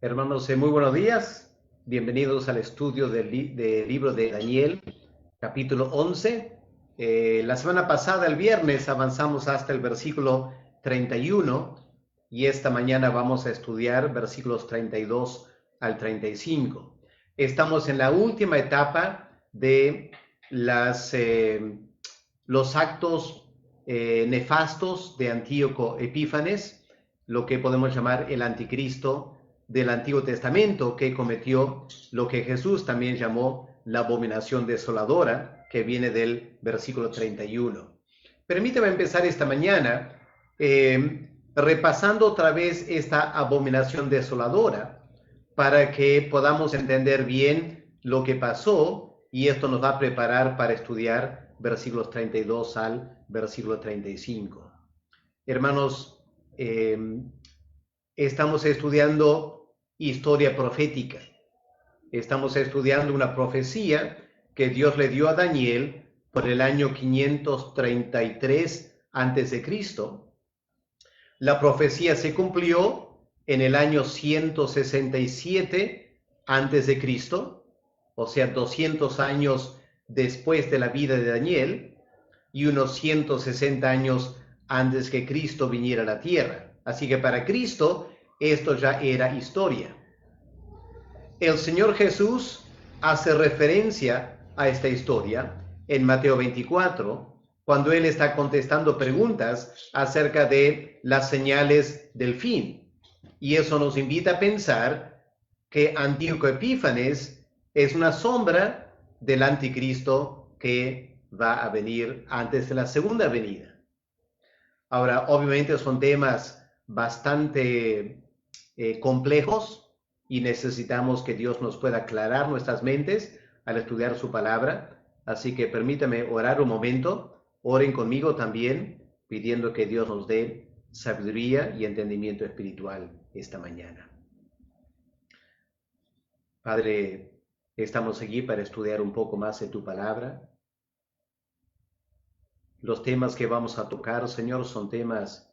Hermanos, muy buenos días. Bienvenidos al estudio del libro de Daniel, capítulo 11. La semana pasada, el viernes, avanzamos hasta el versículo 31 y esta mañana vamos a estudiar versículos 32 al 35. Estamos en la última etapa de los actos nefastos de Antíoco Epífanes, lo que podemos llamar el anticristo del Antiguo Testamento, que cometió lo que Jesús también llamó la abominación desoladora, que viene del versículo 31. Permítame empezar esta mañana repasando otra vez esta abominación desoladora para que podamos entender bien lo que pasó, y esto nos va a preparar para estudiar versículos 32 al versículo 35. Hermanos, estamos estudiando historia profética. Estamos estudiando una profecía que Dios le dio a Daniel por el año 533 a.C. La profecía se cumplió en el año 167 a.C., o sea, 200 años después de la vida de Daniel y unos 160 años antes que Cristo viniera a la tierra. Así que para Cristo esto ya era historia. El Señor Jesús hace referencia a esta historia en Mateo 24, cuando Él está contestando preguntas acerca de las señales del fin. Y eso nos invita a pensar que Antíoco Epífanes es una sombra del anticristo que va a venir antes de la segunda venida. Ahora, obviamente son temas bastante complejos y necesitamos que Dios nos pueda aclarar nuestras mentes al estudiar su palabra. Así que permítame orar un momento. Oren conmigo también, pidiendo que Dios nos dé sabiduría y entendimiento espiritual esta mañana. Padre, estamos aquí para estudiar un poco más de tu palabra. Los temas que vamos a tocar, Señor, son temas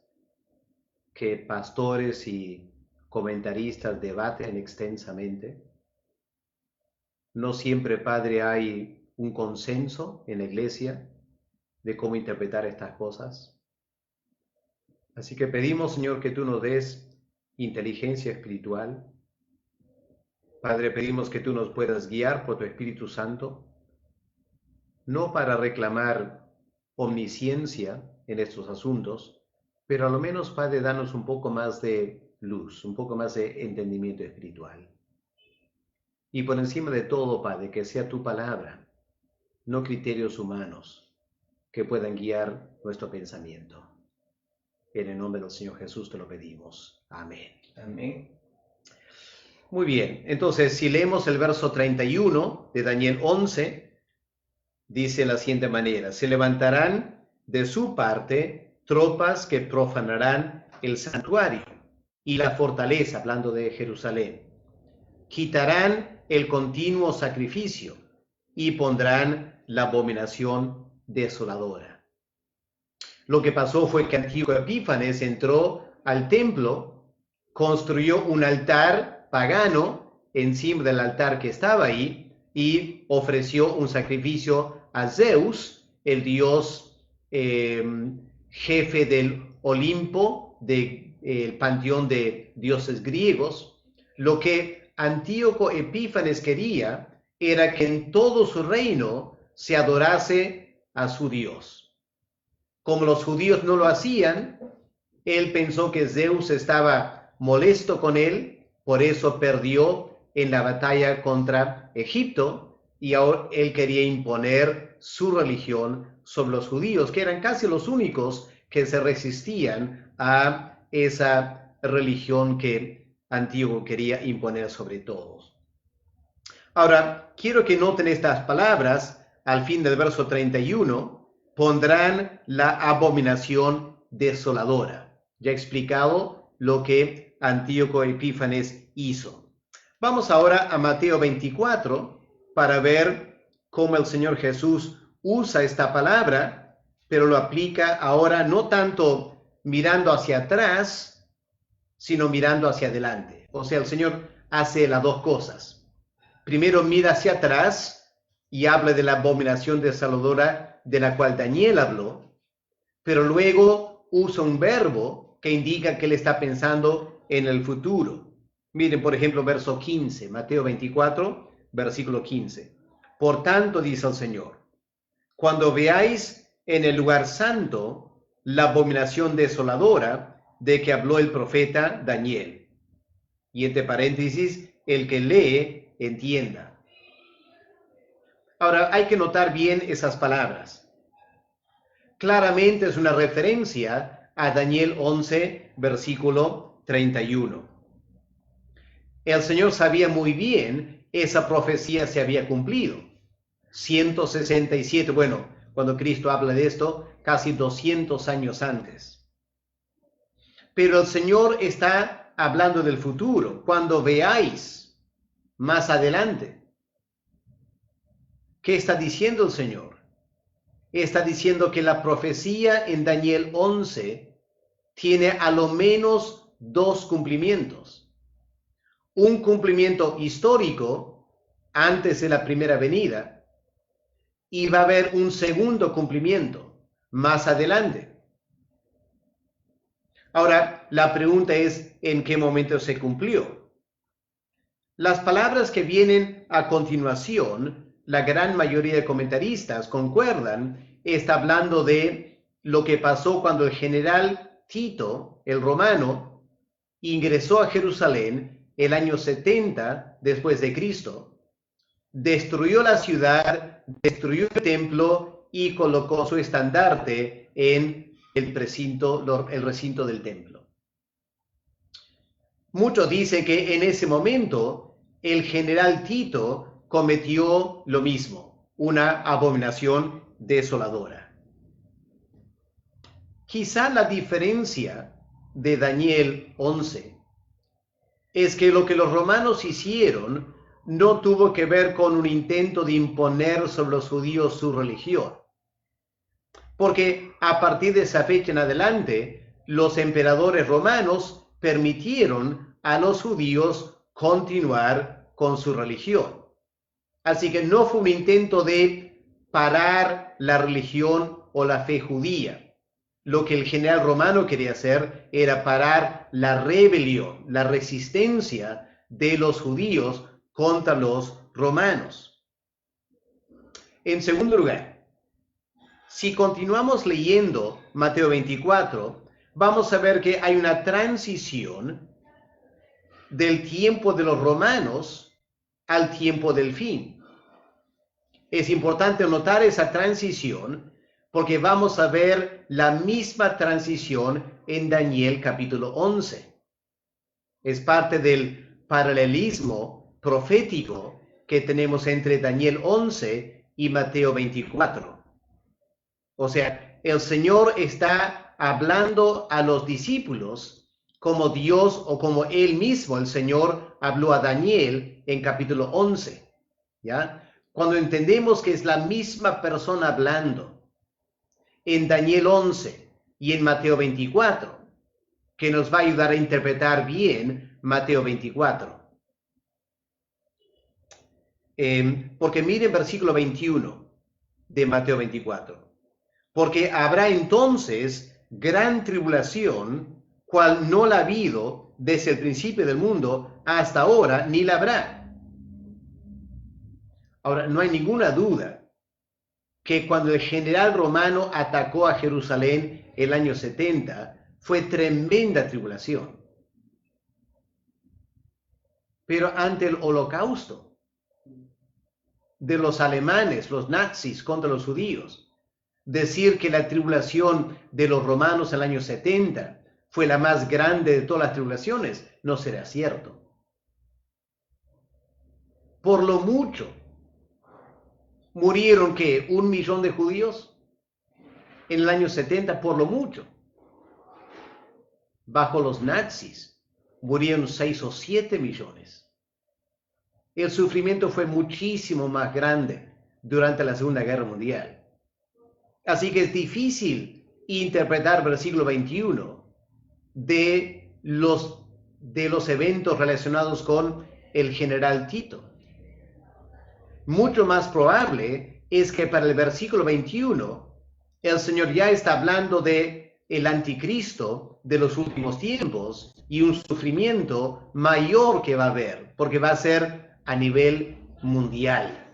que pastores y comentaristas debaten extensamente. No siempre, Padre, hay un consenso en la iglesia de cómo interpretar estas cosas. Así que pedimos, Señor, que tú nos des inteligencia espiritual. Padre, pedimos que tú nos puedas guiar por tu Espíritu Santo, no para reclamar omnisciencia en estos asuntos, pero a lo menos, Padre, danos un poco más de luz, un poco más de entendimiento espiritual. Y por encima de todo, Padre, que sea tu palabra, no criterios humanos, que puedan guiar nuestro pensamiento. En el nombre del Señor Jesús te lo pedimos. Amén. Amén. Muy bien, entonces si leemos el verso 31 de Daniel 11, dice de la siguiente manera: se levantarán de su parte tropas que profanarán el santuario y la fortaleza, hablando de Jerusalén. Quitarán el continuo sacrificio y pondrán la abominación desoladora. Lo que pasó fue que Antíoco Epífanes entró al templo, construyó un altar pagano encima del altar que estaba ahí y ofreció un sacrificio a Zeus, el dios jefe del Olimpo, del panteón de dioses griegos. Lo que Antíoco Epífanes quería era que en todo su reino se adorase a su Dios. Como los judíos no lo hacían, él pensó que Zeus estaba molesto con él, por eso perdió en la batalla contra Egipto, y ahora él quería imponer su religión sobre los judíos, que eran casi los únicos que se resistían a esa religión que Antíoco quería imponer sobre todos. Ahora, quiero que noten estas palabras al fin del verso 31, pondrán la abominación desoladora. Ya he explicado lo que Antíoco Epífanes hizo. Vamos ahora a Mateo 24 para ver cómo el Señor Jesús usa esta palabra, pero lo aplica ahora no tanto mirando hacia atrás, sino mirando hacia adelante. O sea, el Señor hace las dos cosas. Primero mira hacia atrás y habla de la abominación desoladora de la cual Daniel habló, pero luego usa un verbo que indica que él está pensando en el futuro. Miren, por ejemplo, verso 15, Mateo 24, versículo 15. Por tanto, dice el Señor, cuando veáis en el lugar santo la abominación desoladora de que habló el profeta Daniel. Y entre paréntesis, el que lee, entienda. Ahora, hay que notar bien esas palabras. Claramente es una referencia a Daniel 11, versículo 31. El Señor sabía muy bien esa profecía se había cumplido. 167, bueno, cuando Cristo habla de esto, casi 200 años antes. Pero el Señor está hablando del futuro, cuando veáis más adelante. ¿Qué está diciendo el Señor? Está diciendo que la profecía en Daniel 11 tiene a lo menos dos cumplimientos. Un cumplimiento histórico antes de la primera venida y va a haber un segundo cumplimiento más adelante. Ahora, la pregunta es, ¿en qué momento se cumplió? Las palabras que vienen a continuación, la gran mayoría de comentaristas concuerdan, está hablando de lo que pasó cuando el general Tito, el romano, ingresó a Jerusalén el año 70 después de Cristo, destruyó la ciudad, destruyó el templo y colocó su estandarte en el recinto del templo. Muchos dicen que en ese momento el general Tito cometió lo mismo, una abominación desoladora. Quizá la diferencia de Daniel 11 es que lo que los romanos hicieron no tuvo que ver con un intento de imponer sobre los judíos su religión. Porque a partir de esa fecha en adelante, los emperadores romanos permitieron a los judíos continuar con su religión. Así que no fue un intento de parar la religión o la fe judía. Lo que el general romano quería hacer era parar la rebelión, la resistencia de los judíos contra los romanos. En segundo lugar, si continuamos leyendo Mateo 24, vamos a ver que hay una transición del tiempo de los romanos al tiempo del fin. Es importante notar esa transición porque vamos a ver la misma transición en Daniel capítulo 11. Es parte del paralelismo profético que tenemos entre Daniel 11 y Mateo 24. O sea, el Señor está hablando a los discípulos como Dios o como Él mismo, el Señor, habló a Daniel en capítulo 11. ¿Ya? Cuando entendemos que es la misma persona hablando en Daniel 11 y en Mateo 24, que nos va a ayudar a interpretar bien Mateo 24. Porque miren versículo 21 de Mateo 24. Porque habrá entonces gran tribulación, cual no la ha habido desde el principio del mundo hasta ahora, ni la habrá. Ahora, no hay ninguna duda que cuando el general romano atacó a Jerusalén el año 70, fue tremenda tribulación. Pero ante el holocausto de los alemanes, los nazis contra los judíos, decir que la tribulación de los romanos en el año 70 fue la más grande de todas las tribulaciones, no será cierto. Por lo mucho, murieron ¿qué? 1 millón de judíos en el año 70, por lo mucho. Bajo los nazis murieron 6 o 7 millones. El sufrimiento fue muchísimo más grande durante la Segunda Guerra Mundial. Así que es difícil interpretar versículo 21 de los eventos relacionados con el general Tito. Mucho más probable es que para el versículo 21, el Señor ya está hablando de el anticristo de los últimos tiempos y un sufrimiento mayor que va a haber, porque va a ser a nivel mundial.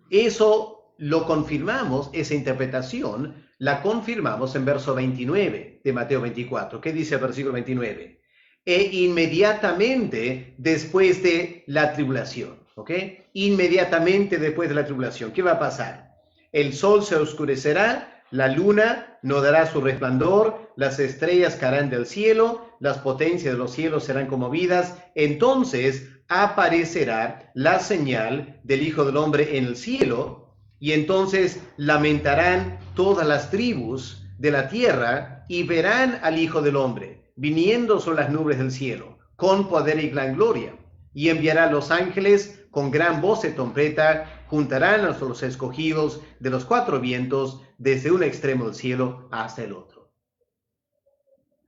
Eso lo confirmamos, esa interpretación la confirmamos en verso 29 de Mateo 24. ¿Qué dice el versículo 29? E inmediatamente después de la tribulación, ¿ok? Inmediatamente después de la tribulación, ¿qué va a pasar? El sol se oscurecerá, la luna no dará su resplandor, las estrellas caerán del cielo, las potencias de los cielos serán conmovidas, entonces aparecerá la señal del Hijo del Hombre en el cielo, y entonces lamentarán todas las tribus de la tierra y verán al Hijo del Hombre viniendo sobre las nubes del cielo, con poder y gran gloria, y enviará a los ángeles con gran voz de trompeta, juntarán a los escogidos de los cuatro vientos, desde un extremo del cielo hasta el otro.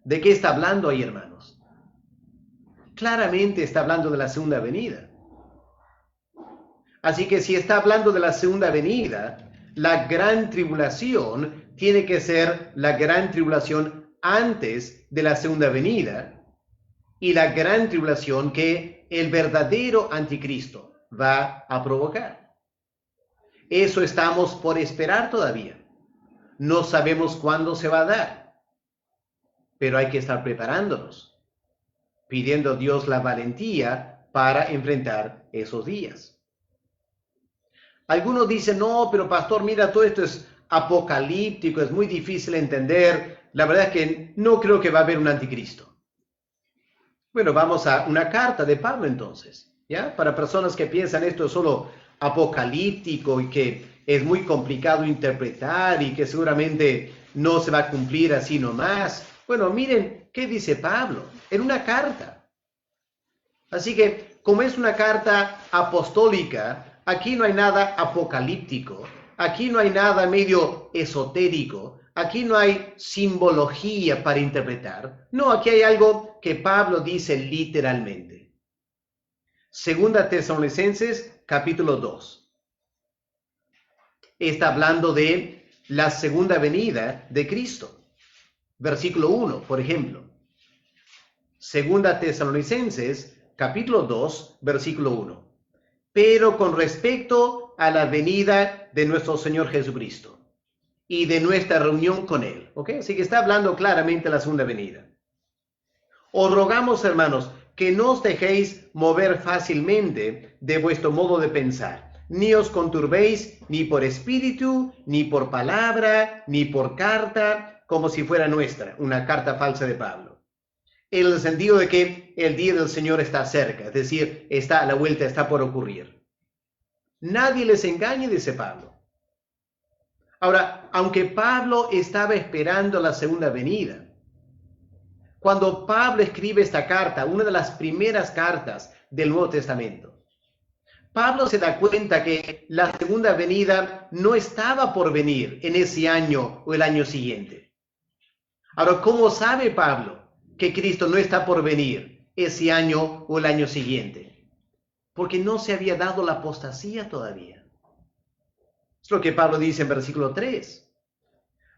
¿De qué está hablando ahí, hermanos? Claramente está hablando de la segunda venida. Así que si está hablando de la segunda venida, la gran tribulación tiene que ser la gran tribulación antes de la segunda venida, y la gran tribulación que el verdadero anticristo va a provocar. Eso estamos por esperar todavía. No sabemos cuándo se va a dar, pero hay que estar preparándonos, pidiendo a Dios la valentía para enfrentar esos días. Algunos dicen, no, pero pastor, mira, todo esto es apocalíptico, es muy difícil de entender. La verdad es que no creo que va a haber un anticristo. Bueno, vamos a una carta de Pablo entonces, ¿ya? Para personas que piensan esto es solo apocalíptico y que es muy complicado interpretar y que seguramente no se va a cumplir así nomás. Bueno, miren qué dice Pablo en una carta. Así que, como es una carta apostólica, aquí no hay nada apocalíptico, aquí no hay nada medio esotérico, aquí no hay simbología para interpretar. No, aquí hay algo que Pablo dice literalmente. Segunda Tesalonicenses, capítulo 2. Está hablando de la segunda venida de Cristo. Versículo 1, por ejemplo. Segunda Tesalonicenses, capítulo 2, versículo 1. Pero con respecto a la venida de nuestro Señor Jesucristo y de nuestra reunión con Él, ¿ok? Así que está hablando claramente de la segunda venida. Os rogamos, hermanos, que no os dejéis mover fácilmente de vuestro modo de pensar, ni os conturbéis ni por espíritu, ni por palabra, ni por carta, como si fuera nuestra, una carta falsa de Pablo. En el sentido de que el día del Señor está cerca, es decir, está a la vuelta, está por ocurrir. Nadie les engañe, dice Pablo. Ahora, aunque Pablo estaba esperando la segunda venida, cuando Pablo escribe esta carta, una de las primeras cartas del Nuevo Testamento, Pablo se da cuenta que la segunda venida no estaba por venir en ese año o el año siguiente. Ahora, ¿cómo sabe Pablo que Cristo no está por venir ese año o el año siguiente? Porque no se había dado la apostasía todavía. Es lo que Pablo dice en versículo 3.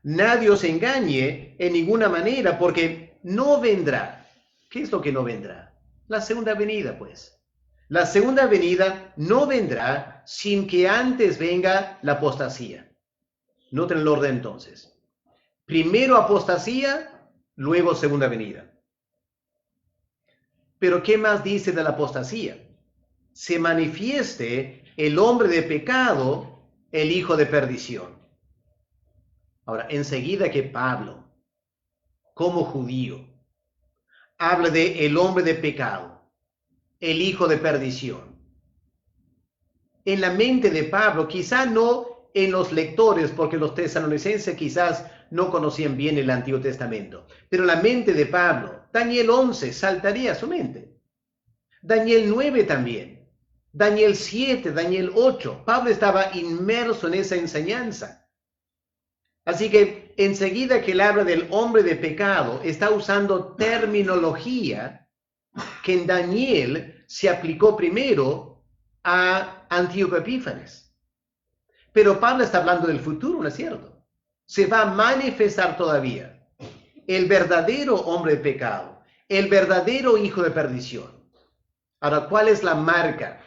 Nadie os engañe en ninguna manera, porque no vendrá. ¿Qué es lo que no vendrá? La segunda venida, pues. La segunda venida no vendrá sin que antes venga la apostasía. Noten el orden entonces. Primero apostasía, luego segunda venida. Pero ¿qué más dice de la apostasía? Se manifieste el hombre de pecado, el hijo de perdición. Ahora, enseguida que Pablo, como judío, habla de el hombre de pecado, el hijo de perdición, en la mente de Pablo, quizá no en los lectores, porque los tesalonicenses quizás no conocían bien el Antiguo Testamento, pero en la mente de Pablo, Daniel 11 saltaría a su mente, Daniel 9 también, Daniel 7, Daniel 8, Pablo estaba inmerso en esa enseñanza. Así que enseguida que él habla del hombre de pecado, está usando terminología que en Daniel se aplicó primero a Antíoco Epífanes. Pero Pablo está hablando del futuro, ¿no es cierto? Se va a manifestar todavía el verdadero hombre de pecado, el verdadero hijo de perdición. Ahora, ¿cuál es la marca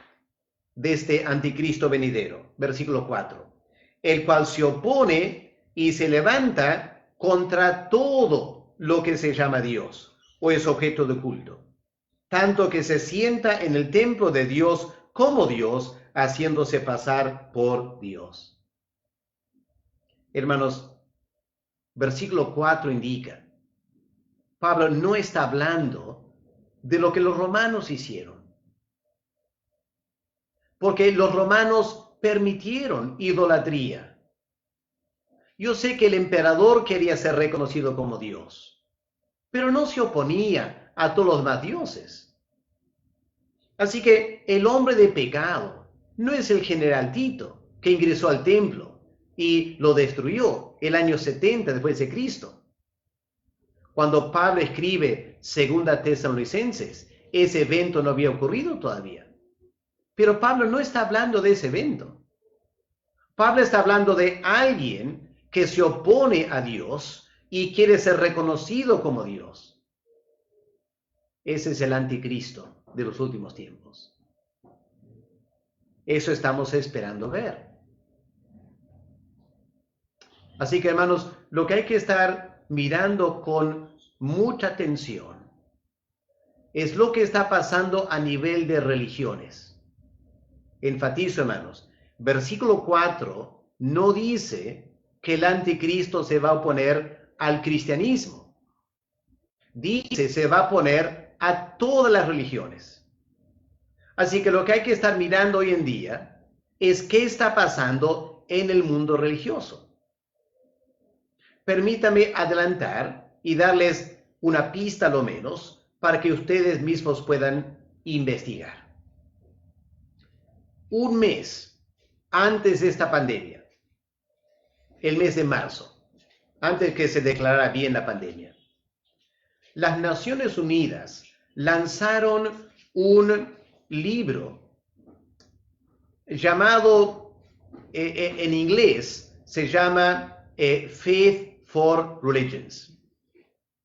de este anticristo venidero? Versículo 4. El cual se opone y se levanta contra todo lo que se llama Dios o es objeto de culto, tanto que se sienta en el templo de Dios como Dios, haciéndose pasar por Dios. Hermanos, versículo 4 indica, Pablo no está hablando de lo que los romanos hicieron, porque los romanos permitieron idolatría. Yo sé que el emperador quería ser reconocido como Dios, pero no se oponía a todos los demás dioses. Así que el hombre de pecado no es el general Tito, que ingresó al templo y lo destruyó el año 70 después de Cristo. Cuando Pablo escribe 2 Tesalonicenses, ese evento no había ocurrido todavía. Pero Pablo no está hablando de ese evento. Pablo está hablando de alguien que se opone a Dios y quiere ser reconocido como Dios. Ese es el anticristo de los últimos tiempos. Eso estamos esperando ver. Así que, hermanos, lo que hay que estar mirando con mucha atención es lo que está pasando a nivel de religiones. Enfatizo, hermanos, versículo 4 no dice que el anticristo se va a oponer al cristianismo. Dice se va a oponer a todas las religiones. Así que lo que hay que estar mirando hoy en día es qué está pasando en el mundo religioso. Permítame adelantar y darles una pista lo menos para que ustedes mismos puedan investigar. Un mes antes de esta pandemia, el mes de marzo, antes que se declarara bien la pandemia, las Naciones Unidas lanzaron un libro llamado, en inglés, se llama Faith for Religions.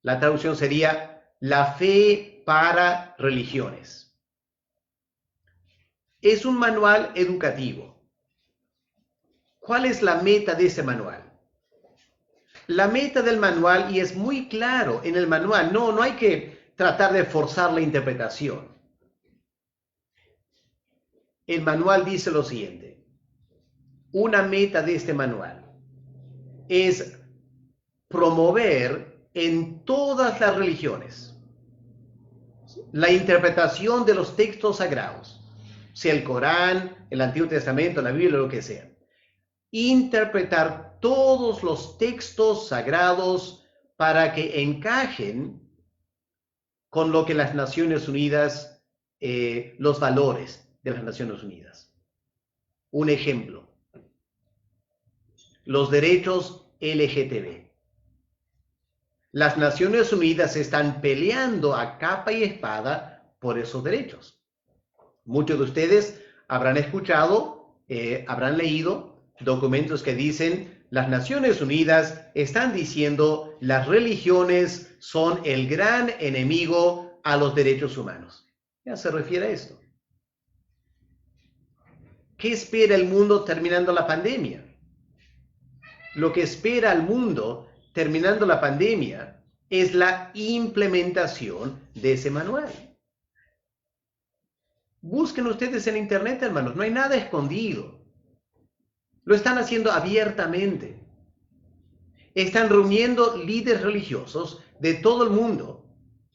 La traducción sería La fe para religiones. Es un manual educativo. ¿Cuál es la meta de ese manual? La meta del manual, y es muy claro en el manual, no hay que tratar de forzar la interpretación. El manual dice lo siguiente: una meta de este manual es promover en todas las religiones la interpretación de los textos sagrados, sea el Corán, el Antiguo Testamento, la Biblia, lo que sea. Interpretar todos los textos sagrados para que encajen con lo que las Naciones Unidas, los valores de las Naciones Unidas. Un ejemplo: los derechos LGTB. Las Naciones Unidas están peleando a capa y espada por esos derechos. Muchos de ustedes habrán escuchado, habrán leído documentos que dicen: las Naciones Unidas están diciendo las religiones son el gran enemigo a los derechos humanos. Ya se refiere a esto. ¿Qué espera el mundo terminando la pandemia? Lo que espera el mundo terminando la pandemia es la implementación de ese manual. Busquen ustedes en internet, hermanos, no hay nada escondido. Lo están haciendo abiertamente. Están reuniendo líderes religiosos de todo el mundo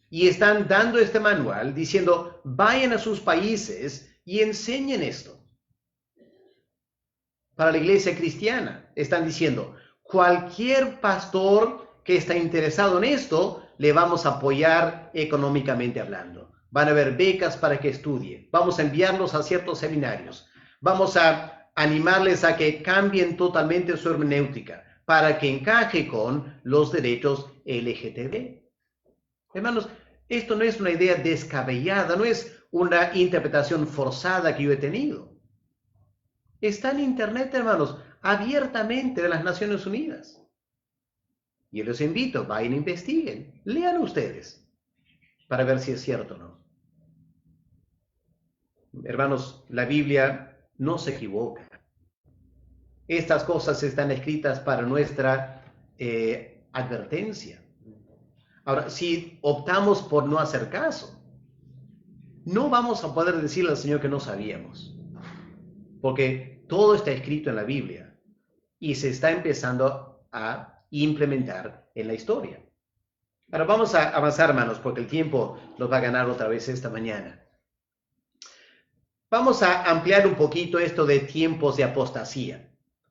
y están dando este manual diciendo: vayan a sus países y enseñen esto. Para la iglesia cristiana están diciendo: cualquier pastor que está interesado en esto, le vamos a apoyar económicamente hablando. Van a haber becas para que estudie. Vamos a enviarlos a ciertos seminarios. Vamos a animarles a que cambien totalmente su hermenéutica para que encaje con los derechos LGTB. Hermanos, Esto no es una idea descabellada, no es una interpretación forzada que yo he tenido. Está en Internet, hermanos, abiertamente de las Naciones Unidas. Yo los invito, vayan e investiguen, lean ustedes, para ver si es cierto o no. Hermanos, la Biblia no se equivoca. Estas cosas están escritas para nuestra advertencia. Ahora, si optamos por no hacer caso, no vamos a poder decirle al Señor que no sabíamos, porque todo está escrito en la Biblia y se está empezando a implementar en la historia. Ahora vamos a avanzar, hermanos, porque el tiempo nos va a ganar otra vez esta mañana. Vamos a ampliar un poquito esto de tiempos de apostasía.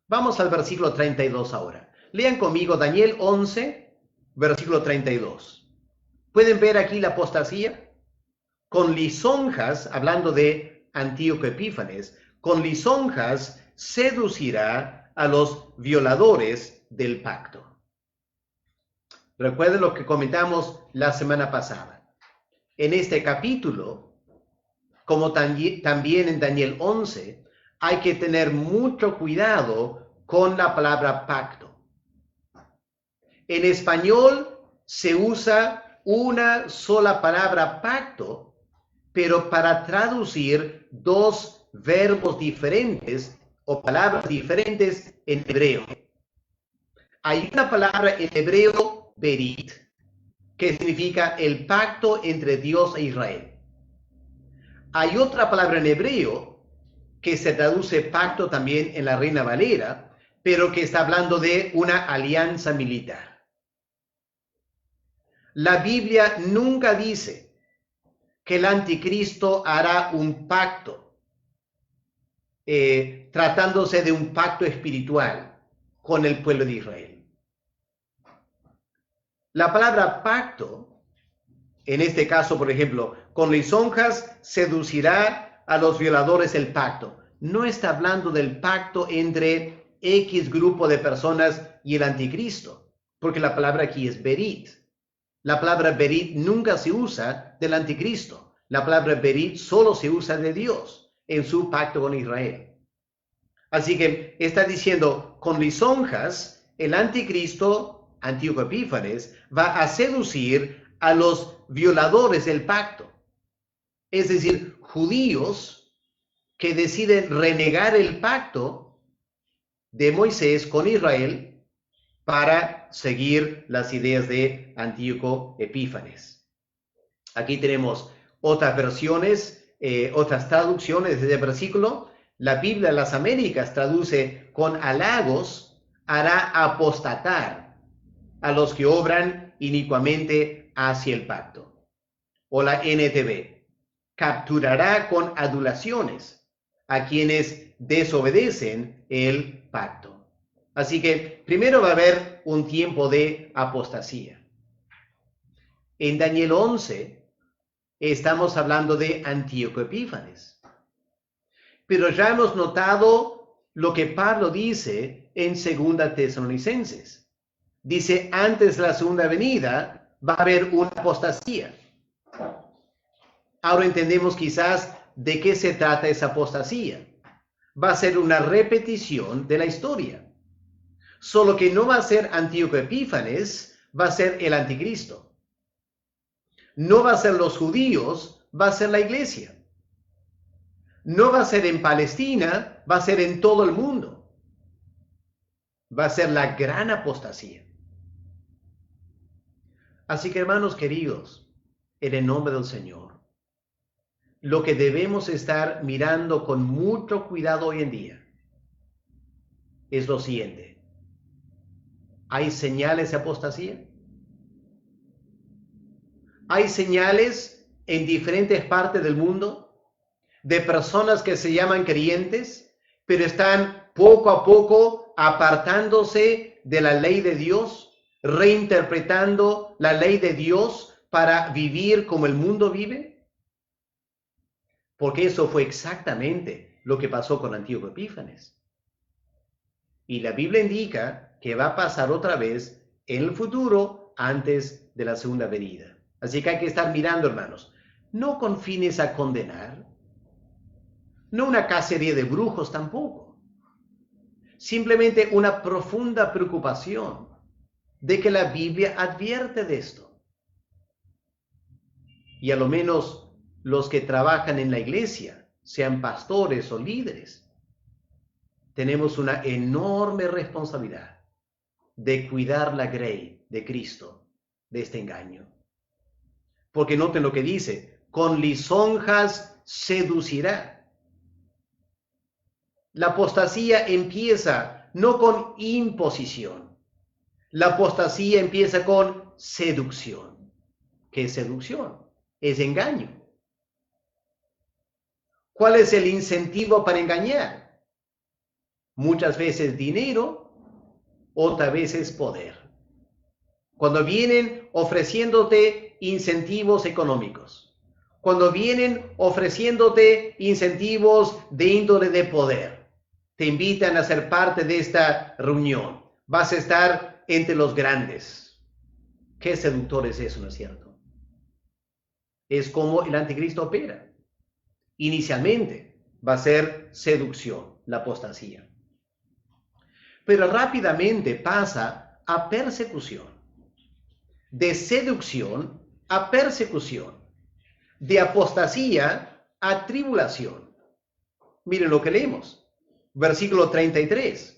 Vamos al versículo 32 ahora. Lean conmigo Daniel 11, versículo 32. ¿Pueden ver aquí la apostasía? Con lisonjas, hablando de Antíoco Epífanes, con lisonjas seducirá a los violadores del pacto. Recuerden lo que comentamos la semana pasada. En este capítulo, como también en Daniel 11, hay que tener mucho cuidado con la palabra pacto. En español se usa una sola palabra pacto, pero para traducir dos verbos diferentes o palabras diferentes en hebreo. Hay una palabra en hebreo, berit, que significa el pacto entre Dios e Israel. Hay otra palabra en hebreo que se traduce pacto también en la Reina Valera, pero que está hablando de una alianza militar. La Biblia nunca dice que el anticristo hará un pacto, tratándose de un pacto espiritual con el pueblo de Israel. La palabra pacto, en este caso, por ejemplo, con lisonjas seducirá a los violadores del pacto. No está hablando del pacto entre X grupo de personas y el anticristo, porque la palabra aquí es berit. La palabra berit nunca se usa del anticristo. La palabra berit solo se usa de Dios en su pacto con Israel. Así que está diciendo, con lisonjas, el anticristo, Antíoco Epífanes, va a seducir a los violadores del pacto. Es decir, judíos que deciden renegar el pacto de Moisés con Israel para seguir las ideas de Antíoco Epífanes. Aquí tenemos otras versiones, otras traducciones de este versículo. La Biblia de las Américas traduce con halagos, hará apostatar a los que obran inicuamente hacia el pacto. O la NTV, capturará con adulaciones a quienes desobedecen el pacto. Así que primero va a haber un tiempo de apostasía. En Daniel 11 estamos hablando de Antíoco Epífanes. Pero ya hemos notado lo que Pablo dice en 2 Tesalonicenses. Dice, antes de la segunda venida va a haber una apostasía. Ahora entendemos quizás de qué se trata esa apostasía. Va a ser una repetición de la historia. Solo que no va a ser Antíoco Epífanes, va a ser el anticristo. No va a ser los judíos, va a ser la iglesia. No va a ser en Palestina, va a ser en todo el mundo. Va a ser la gran apostasía. Así que, hermanos queridos, en el nombre del Señor, lo que debemos estar mirando con mucho cuidado hoy en día es lo siguiente. ¿Hay señales de apostasía? ¿Hay señales en diferentes partes del mundo de personas que se llaman creyentes, pero están poco a poco apartándose de la ley de Dios, reinterpretando la ley de Dios para vivir como el mundo vive? Porque eso fue exactamente lo que pasó con Antíoco Epífanes. Y la Biblia indica que va a pasar otra vez en el futuro antes de la segunda venida. Así que hay que estar mirando, hermanos, no con fines a condenar, no una cacería de brujos tampoco, simplemente una profunda preocupación de que la Biblia advierte de esto. Y a lo menos los que trabajan en la iglesia, sean pastores o líderes, tenemos una enorme responsabilidad de cuidar la grey de Cristo de este engaño. Porque noten lo que dice, con lisonjas seducirá. La apostasía empieza no con imposición, la apostasía empieza con seducción. ¿Qué es seducción? Es engaño. ¿Cuál es el incentivo para engañar? Muchas veces dinero, otras veces poder. Cuando vienen ofreciéndote incentivos económicos, cuando vienen ofreciéndote incentivos de índole de poder, te invitan a ser parte de esta reunión, vas a estar entre los grandes. Qué seductor es eso, ¿no es cierto? Es como el anticristo opera. Inicialmente va a ser seducción, la apostasía. Pero rápidamente pasa a persecución. De seducción a persecución. De apostasía a tribulación. Miren lo que leemos. Versículo 33.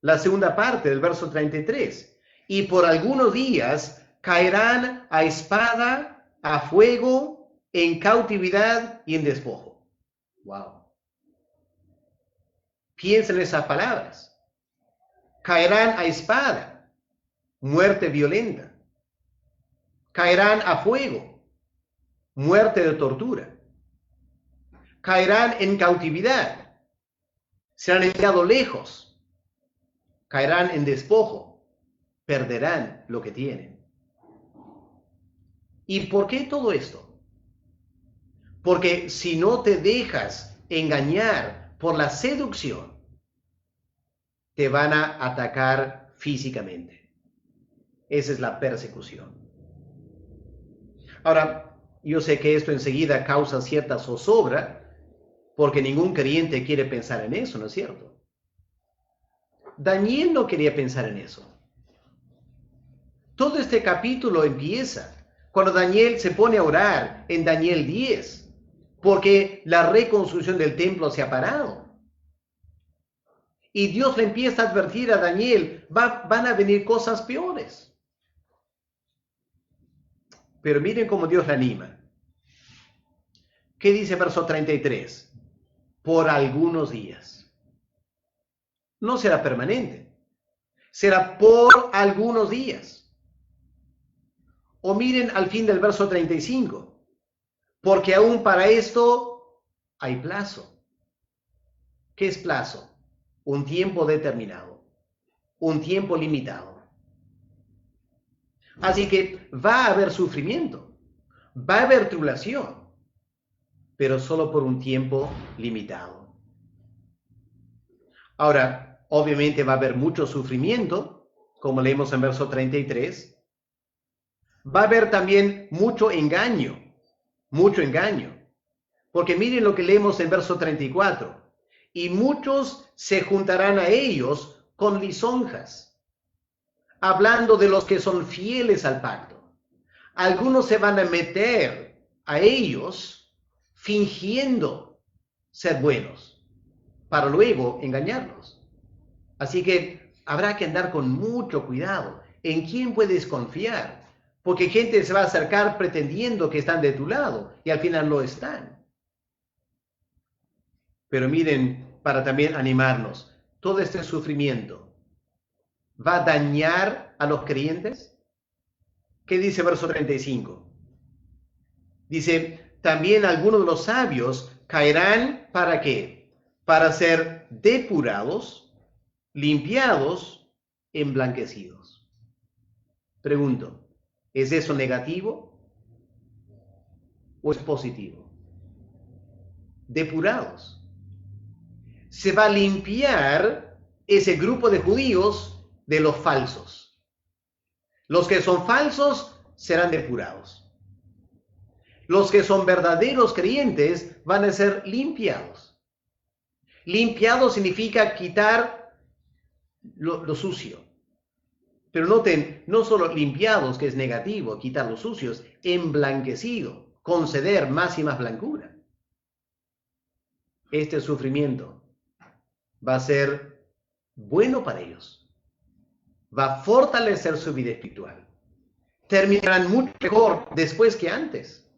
La segunda parte del verso 33. Y por algunos días caerán a espada, a fuego, en cautividad y en despojo. Wow. Piensen en esas palabras. Caerán a espada, muerte violenta. Caerán a fuego, muerte de tortura. Caerán en cautividad, serán enviados lejos. Caerán en despojo, perderán lo que tienen. ¿Y por qué todo esto? Porque si no te dejas engañar por la seducción, te van a atacar físicamente. Esa es la persecución. Ahora, yo sé que esto enseguida causa cierta zozobra, porque ningún creyente quiere pensar en eso, ¿no es cierto? Daniel no quería pensar en eso. Todo este capítulo empieza cuando Daniel se pone a orar en Daniel 10, porque la reconstrucción del templo se ha parado. Y Dios le empieza a advertir a Daniel, van a venir cosas peores. Pero miren cómo Dios le anima. ¿Qué dice verso 33? Por algunos días. No será permanente. Será por algunos días. O miren al fin del verso 35. Porque aún para esto hay plazo. ¿Qué es plazo? Un tiempo determinado. Un tiempo limitado. Así que va a haber sufrimiento. Va a haber tribulación. Pero solo por un tiempo limitado. Ahora, obviamente va a haber mucho sufrimiento, como leemos en verso 33. Va a haber también mucho engaño, porque miren lo que leemos en verso 34. Y muchos se juntarán a ellos con lisonjas, hablando de los que son fieles al pacto. Algunos se van a meter a ellos fingiendo ser buenos, para luego engañarlos. Así que habrá que andar con mucho cuidado. ¿En quién puedes confiar? Porque gente se va a acercar pretendiendo que están de tu lado y al final no están. Pero miren, para también animarnos, todo este sufrimiento va a dañar a los creyentes. ¿Qué dice verso 35? Dice, también algunos de los sabios caerán, ¿para qué? Para ser depurados, limpiados, emblanquecidos. Pregunto, ¿es eso negativo o es positivo? Depurados. Se va a limpiar ese grupo de judíos de los falsos. Los que son falsos serán depurados. Los que son verdaderos creyentes van a ser limpiados. Limpiado significa quitar lo sucio. Pero noten, no solo limpiados, que es negativo, quitar los sucios, emblanquecido, conceder más y más blancura. Este sufrimiento va a ser bueno para ellos. Va a fortalecer su vida espiritual. Terminarán mucho mejor después que antes.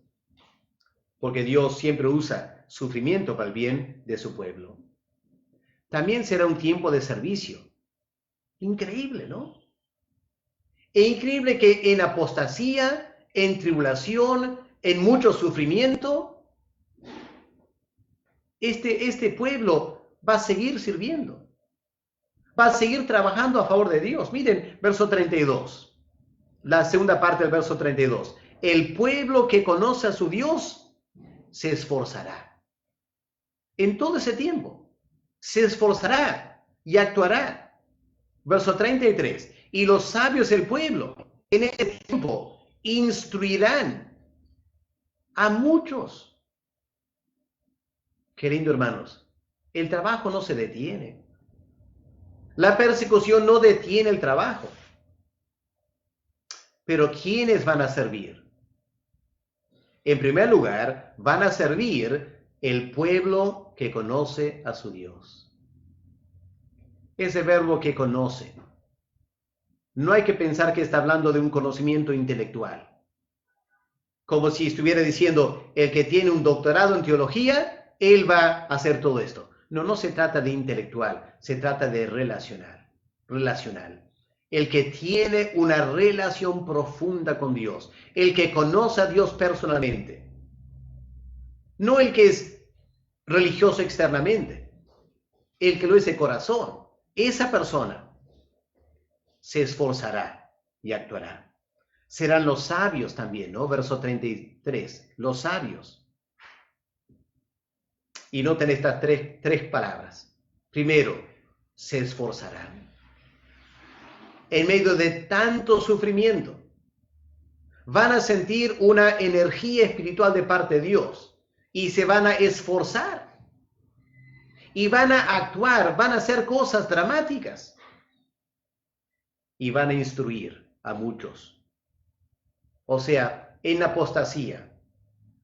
Porque Dios siempre usa sufrimiento para el bien de su pueblo. También será un tiempo de servicio. Increíble, ¿no? E increíble que en apostasía, en tribulación, en mucho sufrimiento, este pueblo va a seguir sirviendo. Va a seguir trabajando a favor de Dios. Miren, verso 32. La segunda parte del verso 32. El pueblo que conoce a su Dios se esforzará. En todo ese tiempo, se esforzará y actuará. Verso 33. Y los sabios del pueblo en ese tiempo instruirán a muchos. Qué lindo, hermanos. El trabajo no se detiene. La persecución no detiene el trabajo. Pero ¿quiénes van a servir? En primer lugar, van a servir el pueblo que conoce a su Dios. Ese verbo que conoce. No hay que pensar que está hablando de un conocimiento intelectual. Como si estuviera diciendo, el que tiene un doctorado en teología, él va a hacer todo esto. No, no se trata de intelectual, se trata de relacional. El que tiene una relación profunda con Dios, el que conoce a Dios personalmente. No el que es religioso externamente, el que lo es de corazón. Esa persona se esforzará y actuará. Serán los sabios también, ¿no? Verso 33, los sabios. Y noten estas tres palabras. Primero, se esforzarán. En medio de tanto sufrimiento, van a sentir una energía espiritual de parte de Dios y se van a esforzar. Y van a actuar, van a hacer cosas dramáticas. Y van a instruir a muchos. O sea, en apostasía,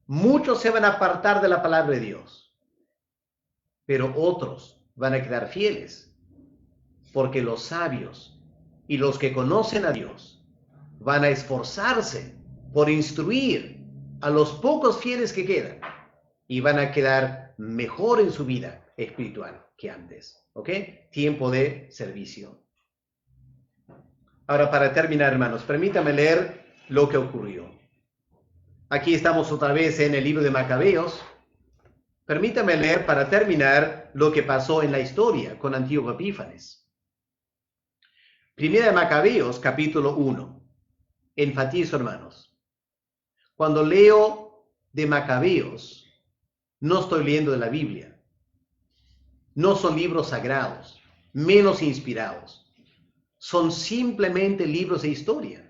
muchos se van a apartar de la palabra de Dios, pero otros van a quedar fieles, porque los sabios y los que conocen a Dios van a esforzarse por instruir a los pocos fieles que quedan y van a quedar mejor en su vida espiritual que antes. ¿Ok? Tiempo de servicio. Ahora, para terminar, hermanos, permítame leer lo que ocurrió. Aquí estamos otra vez en el libro de Macabeos. Permítame leer para terminar lo que pasó en la historia con Antíoco Epífanes. Primera de Macabeos, capítulo 1. Enfatizo, hermanos. Cuando leo de Macabeos, no estoy leyendo de la Biblia. No son libros sagrados, menos inspirados. Son simplemente libros de historia,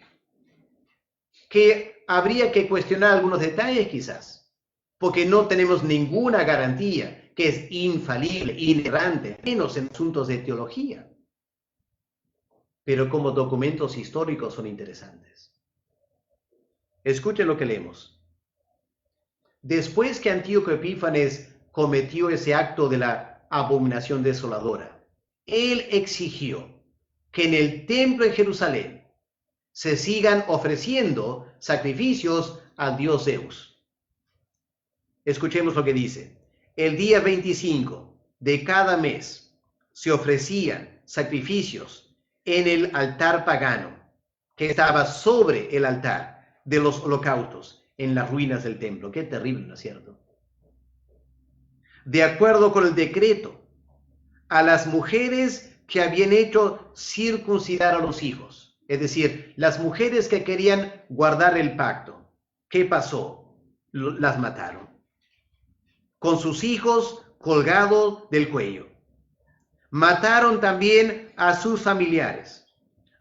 que habría que cuestionar algunos detalles quizás, porque no tenemos ninguna garantía que es infalible, inerrante, menos en asuntos de teología. Pero como documentos históricos son interesantes. Escuchen lo que leemos. Después que Antíoco Epífanes cometió ese acto de la abominación desoladora, él exigió que en el templo de Jerusalén se sigan ofreciendo sacrificios al dios Zeus. Escuchemos lo que dice. El día 25 de cada mes se ofrecían sacrificios en el altar pagano que estaba sobre el altar de los holocaustos en las ruinas del templo. Qué terrible, ¿no es cierto? De acuerdo con el decreto, a las mujeres que habían hecho circuncidar a los hijos, es decir, las mujeres que querían guardar el pacto, ¿qué pasó? Las mataron, con sus hijos colgados del cuello. Mataron también a sus familiares,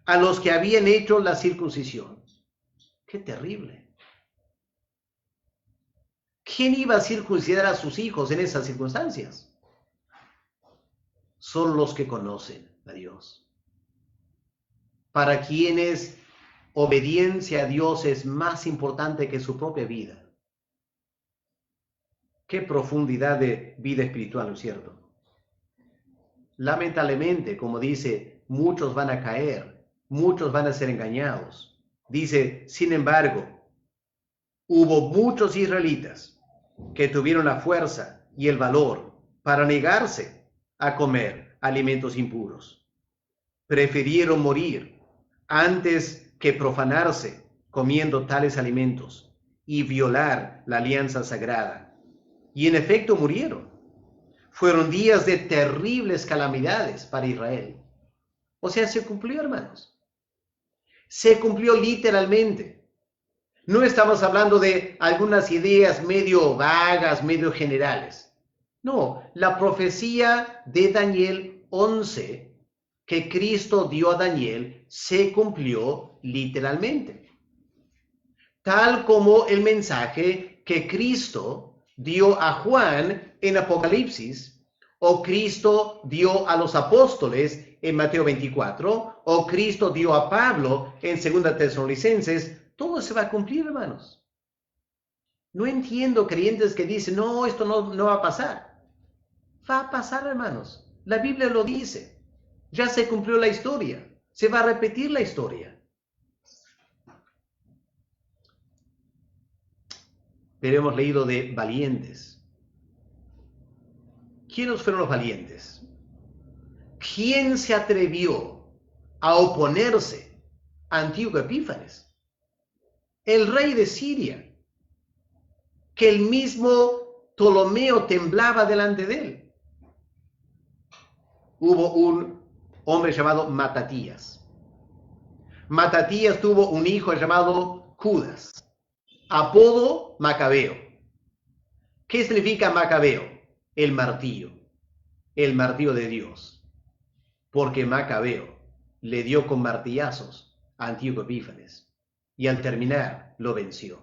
a los que habían hecho la circuncisión. ¡Qué terrible! ¿Quién iba a circuncidar a sus hijos en esas circunstancias? Son los que conocen a Dios. Para quienes obediencia a Dios es más importante que su propia vida. Qué profundidad de vida espiritual, ¿no es cierto? Lamentablemente, como dice, muchos van a caer, muchos van a ser engañados. Dice, sin embargo, hubo muchos israelitas que tuvieron la fuerza y el valor para negarse a comer alimentos impuros. Prefirieron morir antes que profanarse comiendo tales alimentos y violar la alianza sagrada. Y en efecto murieron. Fueron días de terribles calamidades para Israel. O sea, se cumplió, hermanos. Se cumplió literalmente. No estamos hablando de algunas ideas medio vagas, medio generales. No, la profecía de Daniel 11 que Cristo dio a Daniel se cumplió literalmente. Tal como el mensaje que Cristo dio a Juan en Apocalipsis, o Cristo dio a los apóstoles en Mateo 24, o Cristo dio a Pablo en 2 Tesalonicenses, todo se va a cumplir, hermanos. No entiendo creyentes que dicen, no, esto no va a pasar. Va a pasar, hermanos. La Biblia lo dice. Ya se cumplió la historia. Se va a repetir la historia. Pero hemos leído de valientes. ¿Quiénes fueron los valientes? ¿Quién se atrevió a oponerse a Antíoco Epífanes? El rey de Siria, que el mismo Ptolomeo temblaba delante de él. Hubo un hombre llamado Matatías. Matatías tuvo un hijo llamado Judas, apodo Macabeo. ¿Qué significa Macabeo? El martillo de Dios. Porque Macabeo le dio con martillazos a Antíoco Epífanes y al terminar lo venció.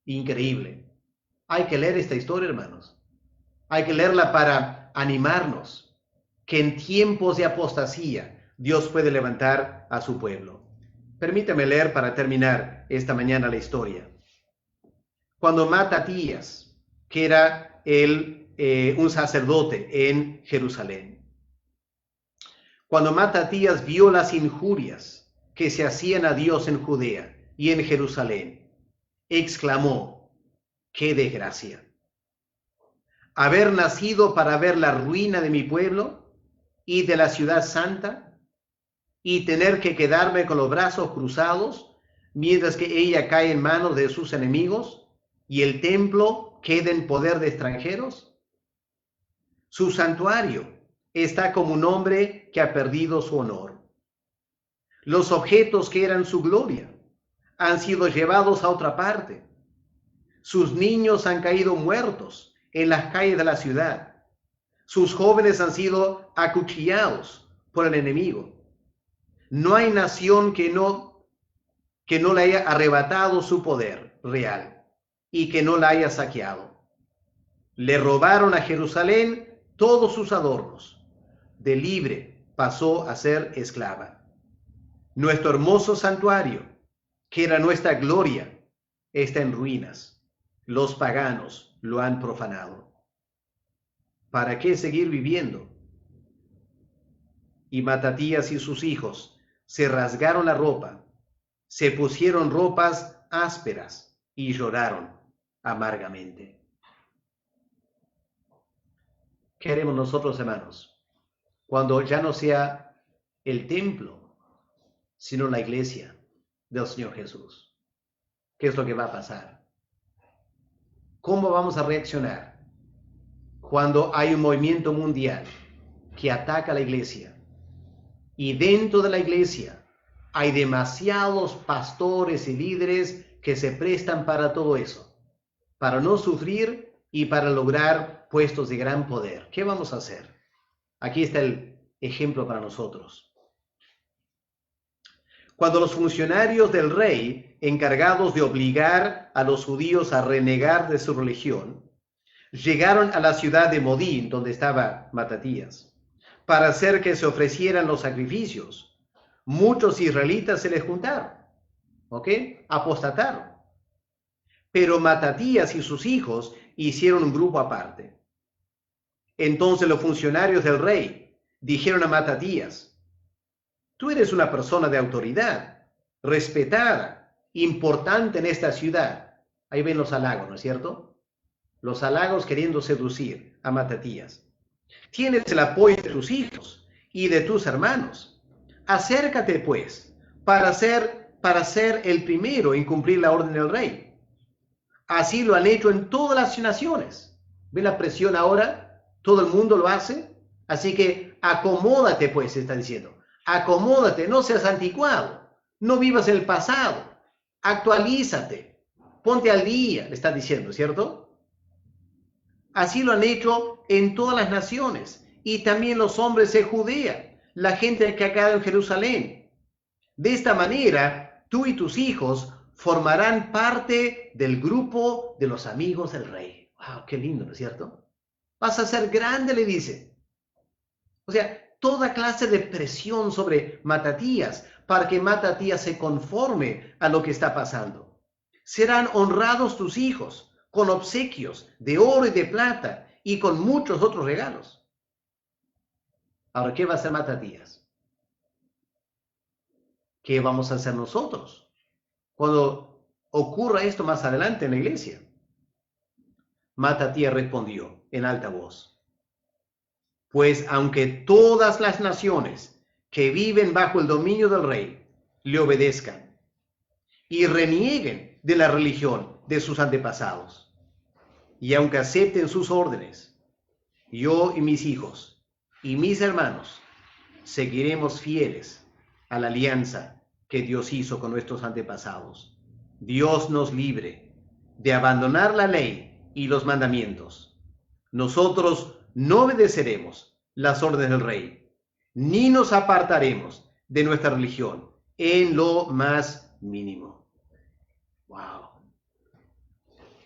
Increíble. Hay que leer esta historia, hermanos. Hay que leerla para animarnos que en tiempos de apostasía Dios puede levantar a su pueblo. Permítame leer para terminar esta mañana la historia. Cuando Matatías, que era un sacerdote en Jerusalén, cuando Matatías vio las injurias que se hacían a Dios en Judea y en Jerusalén, exclamó, ¡qué desgracia! Haber nacido para ver la ruina de mi pueblo y de la ciudad santa, y tener que quedarme con los brazos cruzados mientras que ella cae en manos de sus enemigos y el templo queda en poder de extranjeros. Su santuario está como un hombre que ha perdido su honor. Los objetos que eran su gloria han sido llevados a otra parte. Sus niños han caído muertos en las calles de la ciudad. Sus jóvenes han sido acuchillados por el enemigo. No hay nación que no le haya arrebatado su poder real y que no la haya saqueado. Le robaron a Jerusalén todos sus adornos. De libre pasó a ser esclava. Nuestro hermoso santuario, que era nuestra gloria, está en ruinas. Los paganos lo han profanado. ¿Para qué seguir viviendo? Y Matatías y sus hijos se rasgaron la ropa, se pusieron ropas ásperas y lloraron amargamente. ¿Qué haremos nosotros, hermanos, cuando ya no sea el templo, sino la iglesia del Señor Jesús? ¿Qué es lo que va a pasar? ¿Cómo vamos a reaccionar cuando hay un movimiento mundial que ataca a la iglesia? Y dentro de la iglesia hay demasiados pastores y líderes que se prestan para todo eso, para no sufrir y para lograr puestos de gran poder. ¿Qué vamos a hacer? Aquí está el ejemplo para nosotros. Cuando los funcionarios del rey encargados de obligar a los judíos a renegar de su religión, llegaron a la ciudad de Modín, donde estaba Matatías, para hacer que se ofrecieran los sacrificios. Muchos israelitas se les juntaron, ¿ok? Apostataron. Pero Matatías y sus hijos hicieron un grupo aparte. Entonces los funcionarios del rey dijeron a Matatías: tú eres una persona de autoridad, respetada, importante en esta ciudad. Ahí ven los halagos, ¿no es cierto? Los halagos queriendo seducir a Matatías. Tienes el apoyo de tus hijos y de tus hermanos. Acércate, pues, para ser el primero en cumplir la orden del rey. Así lo han hecho en todas las naciones. ¿Ven la presión ahora? Todo el mundo lo hace. Así que acomódate, pues, está diciendo. Acomódate, no seas anticuado. No vivas en el pasado. Actualízate. Ponte al día, le está diciendo, ¿cierto? Así lo han hecho en todas las naciones, y también los hombres de Judea, la gente que ha quedado en Jerusalén. De esta manera, tú y tus hijos formarán parte del grupo de los amigos del rey. ¡Wow! ¡Qué lindo!, ¿no es cierto? Vas a ser grande, le dice. O sea, toda clase de presión sobre Matatías para que Matatías se conforme a lo que está pasando. Serán honrados tus hijos con obsequios de oro y de plata y con muchos otros regalos. Ahora, ¿qué va a hacer Matatías? ¿Qué vamos a hacer nosotros cuando ocurra esto más adelante en la iglesia? Matatías respondió en alta voz: pues aunque todas las naciones que viven bajo el dominio del rey le obedezcan y renieguen de la religión de sus antepasados, y aunque acepten sus órdenes, yo y mis hijos y mis hermanos seguiremos fieles a la alianza que Dios hizo con nuestros antepasados. Dios nos libre de abandonar la ley y los mandamientos. Nosotros no obedeceremos las órdenes del rey, ni nos apartaremos de nuestra religión en lo más mínimo. ¡Wow!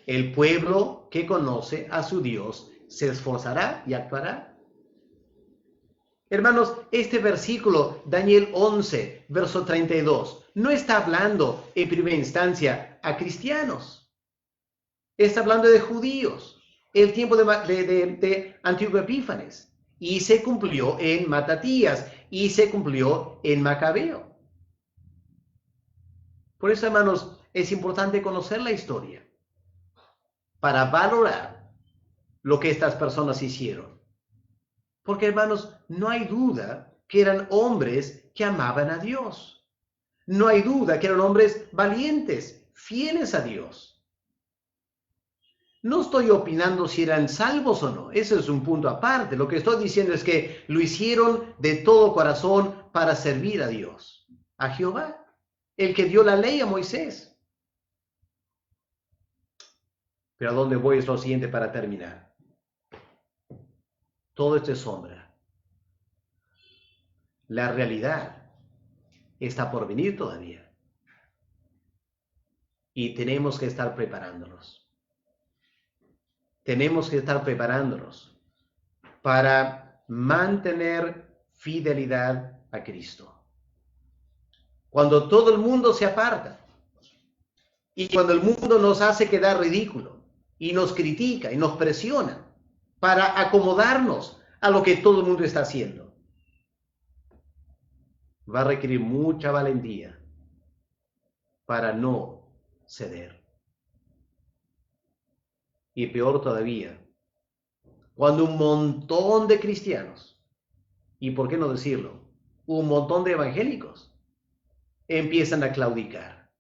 El pueblo que conoce a su Dios se esforzará y actuará. Hermanos, este versículo, Daniel 11, verso 32, no está hablando en primera instancia a cristianos. Está hablando de judíos, el tiempo de Antíoco Epífanes. Y se cumplió en Matatías, y se cumplió en Macabeo. Por eso, hermanos, es importante conocer la historia para valorar lo que estas personas hicieron. Porque, hermanos, no hay duda que eran hombres que amaban a Dios. No hay duda que eran hombres valientes, fieles a Dios. No estoy opinando si eran salvos o no. Ese es un punto aparte. Lo que estoy diciendo es que lo hicieron de todo corazón para servir a Dios, a Jehová, el que dio la ley a Moisés. Pero a dónde voy es lo siguiente para terminar. Todo esto es sombra. La realidad está por venir todavía. Y tenemos que estar preparándonos. Tenemos que estar preparándonos para mantener fidelidad a Cristo. Cuando todo el mundo se aparta y cuando el mundo nos hace quedar ridículo y nos critica y nos presiona para acomodarnos a lo que todo el mundo está haciendo, va a requerir mucha valentía para no ceder. Y peor todavía, cuando un montón de cristianos, y por qué no decirlo, un montón de evangélicos, empiezan a claudicar.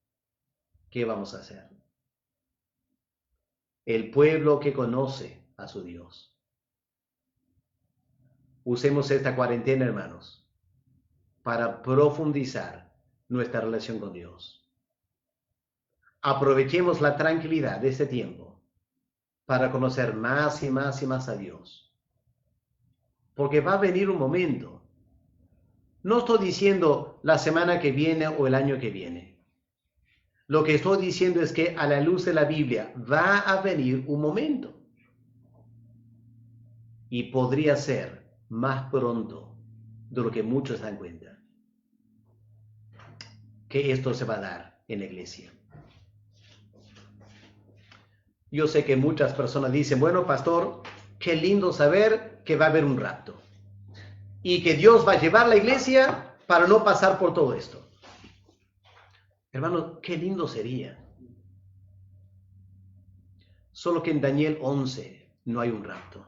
¿Qué vamos a hacer? El pueblo que conoce a su Dios. Usemos esta cuarentena, hermanos, para profundizar nuestra relación con Dios. Aprovechemos la tranquilidad de este tiempo para conocer más y más y más a Dios. Porque va a venir un momento. No estoy diciendo la semana que viene o el año que viene. Lo que estoy diciendo es que a la luz de la Biblia va a venir un momento. Y podría ser más pronto de lo que muchos dan cuenta, que esto se va a dar en la iglesia. Yo sé que muchas personas dicen, bueno, pastor, qué lindo saber que va a haber un rapto y que Dios va a llevar la iglesia para no pasar por todo esto. Hermano, qué lindo sería. Solo que en Daniel 11 no hay un rapto.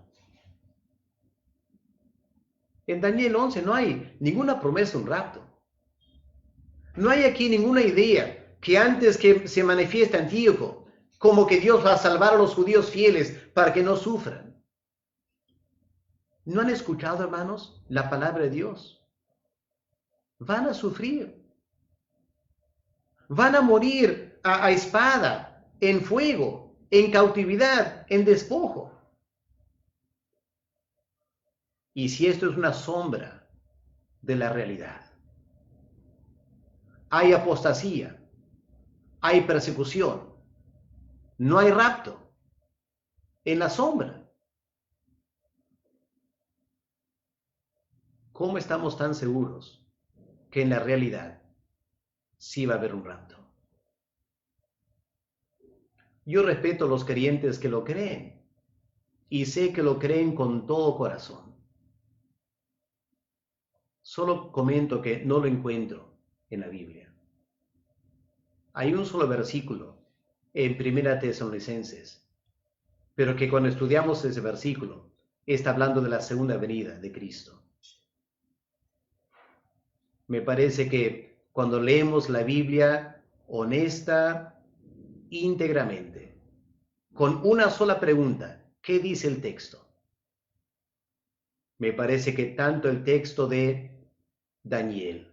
En Daniel 11 no hay ninguna promesa de un rapto. No hay aquí ninguna idea que antes que se manifieste Antíoco, como que Dios va a salvar a los judíos fieles para que no sufran. ¿No han escuchado, hermanos, la palabra de Dios? Van a sufrir. Van a morir a espada, en fuego, en cautividad, en despojo. Y si esto es una sombra de la realidad, hay apostasía, hay persecución, no hay rapto, en la sombra. ¿Cómo estamos tan seguros que en la realidad sí va a haber un rapto? Yo respeto a los creyentes que lo creen y sé que lo creen con todo corazón. Solo comento que no lo encuentro en la Biblia. Hay un solo versículo en Primera Tesalonicenses, pero que cuando estudiamos ese versículo está hablando de la segunda venida de Cristo. Me parece que cuando leemos la Biblia honesta, íntegramente, con una sola pregunta, ¿qué dice el texto? Me parece que tanto el texto de Daniel,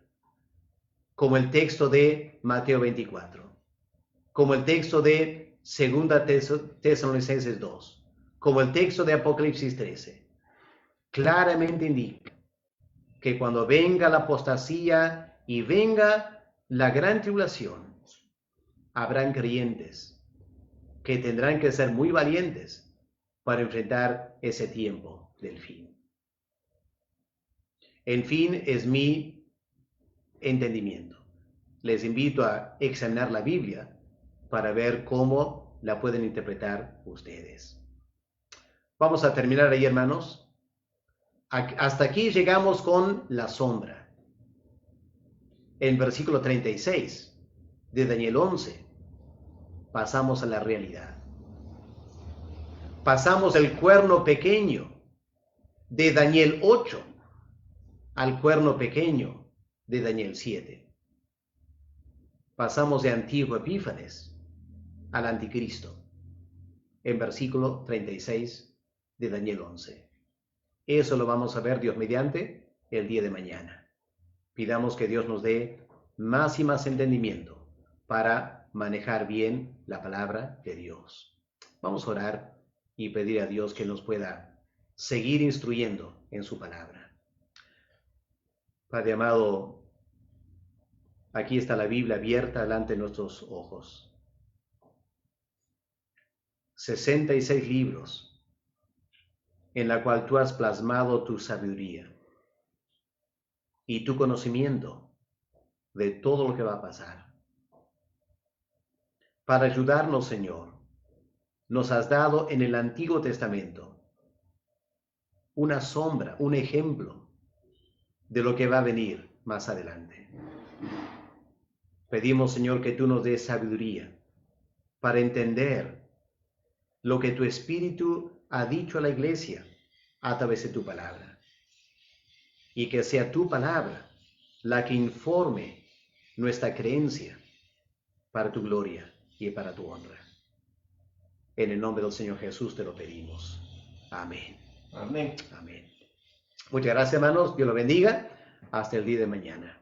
como el texto de Mateo 24, como el texto de Segunda Tesalonicenses 2, como el texto de Apocalipsis 13, claramente indica que cuando venga la apostasía y venga la gran tribulación, habrán creyentes que tendrán que ser muy valientes para enfrentar ese tiempo del fin. El fin es mi entendimiento. Les invito a examinar la Biblia para ver cómo la pueden interpretar ustedes. Vamos a terminar ahí, hermanos. Hasta aquí llegamos con la sombra. En versículo 36 de Daniel 11, pasamos a la realidad. Pasamos del cuerno pequeño de Daniel 8 al cuerno pequeño de Daniel 7. Pasamos de Antíoco Epífanes al anticristo en versículo 36 de Daniel 11. Eso lo vamos a ver, Dios mediante, el día de mañana. Pidamos que Dios nos dé más y más entendimiento para manejar bien la palabra de Dios. Vamos a orar y pedir a Dios que nos pueda seguir instruyendo en su palabra. Padre amado, aquí está la Biblia abierta delante de nuestros ojos. 66 libros en la cual tú has plasmado tu sabiduría y tu conocimiento de todo lo que va a pasar. Para ayudarnos, Señor, nos has dado en el Antiguo Testamento una sombra, un ejemplo de lo que va a venir más adelante. Pedimos, Señor, que tú nos des sabiduría para entender lo que tu Espíritu ha dicho a la iglesia a través de tu palabra. Y que sea tu palabra la que informe nuestra creencia para tu gloria y para tu honra. En el nombre del Señor Jesús te lo pedimos. Amén. Amén. Amén. Muchas gracias, hermanos. Dios los bendiga. Hasta el día de mañana.